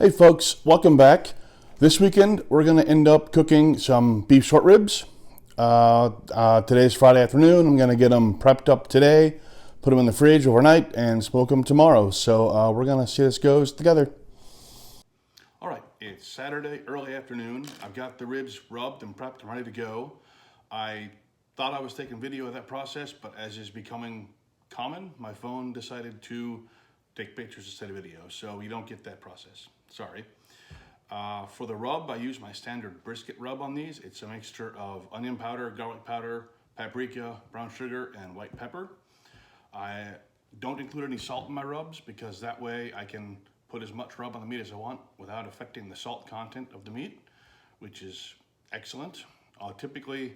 Hey folks, welcome back. This weekend we're going to end up cooking some beef short ribs. Today's Friday afternoon. I'm going to get them prepped up today, put them in the fridge overnight, and smoke them tomorrow. So we're going to see how this goes together. All right, it's Saturday early afternoon. I've got the ribs rubbed and prepped and ready to go. I thought I was taking video of that process, but as is becoming common, my phone decided to take pictures instead of video, so you don't get that process. Sorry. For the rub, I use my standard brisket rub on these. It's a mixture of onion powder, garlic powder, paprika, brown sugar, and white pepper. I don't include any salt in my rubs because that way I can put as much rub on the meat as I want without affecting the salt content of the meat, which is excellent. I'll typically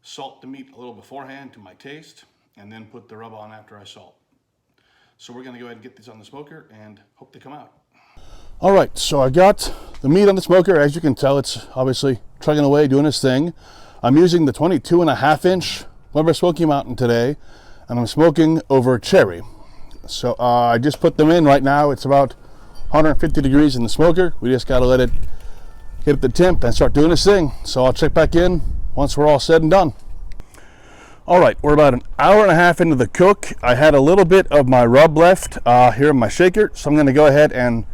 salt the meat a little beforehand to my taste and then put the rub on after I salt. So we're gonna go ahead and get these on the smoker and hope they come out. All right, so I got the meat on the smoker. As you can tell, it's obviously chugging away, doing its thing. I'm using the 22.5-inch Smokey Mountain today, and I'm smoking over cherry. So I just put them in right now. It's about 150 degrees in the smoker. We just gotta let it hit the temp and start doing its thing. So I'll check back in once we're all said and done. All right, we're about an hour and a half into the cook. I had a little bit of my rub left here in my shaker, so I'm gonna go ahead and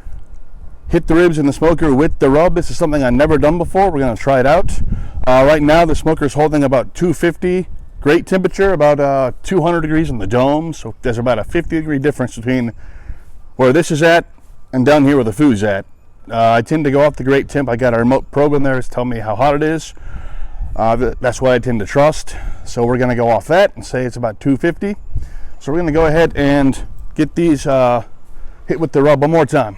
hit the ribs in the smoker with the rub. This is something I've never done before. We're gonna try it out. Right now the smoker is holding about 250 grate temperature, about 200 degrees in the dome. So there's about a 50-degree difference between where this is at and down here where the food's at. I tend to go off the grate temp. I got a remote probe in there to tell me how hot it is. That's what I tend to trust. So we're gonna go off that and say it's about 250. So we're gonna go ahead and get these hit with the rub one more time.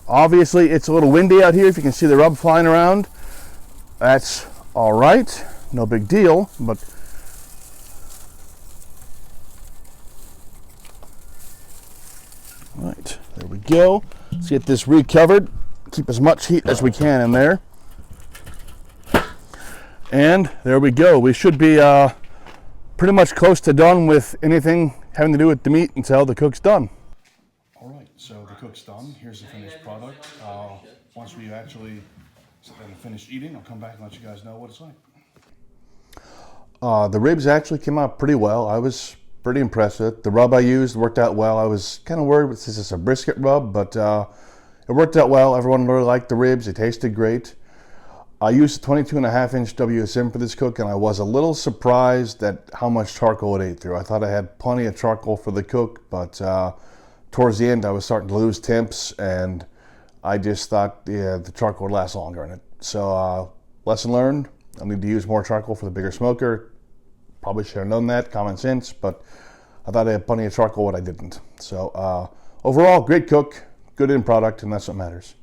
Obviously, it's a little windy out here. If you can see the rub flying around, that's all right. No big deal, but all right, there we go. Let's get this recovered. Keep as much heat as we can in there. And there we go. We should be pretty much close to done with anything having to do with the meat until the cook's done. All right, so the cook's done. Here's the finished product. Once we actually sit down and finish eating, I'll come back and let you guys know what it's like. The ribs actually came out pretty well. I was pretty impressed with it. The rub I used worked out well. I was kind of worried since it's a brisket rub, but it worked out well. Everyone really liked the ribs. They tasted great. I used a 22.5-inch WSM for this cook, and I was a little surprised at how much charcoal it ate through. I thought I had plenty of charcoal for the cook, but towards the end I was starting to lose temps, and I just thought the charcoal would last longer in it. So lesson learned, I need to use more charcoal for the bigger smoker. Probably should have known that, common sense, but I thought I had plenty of charcoal, what I didn't. So overall, great cook, good end product, and that's what matters.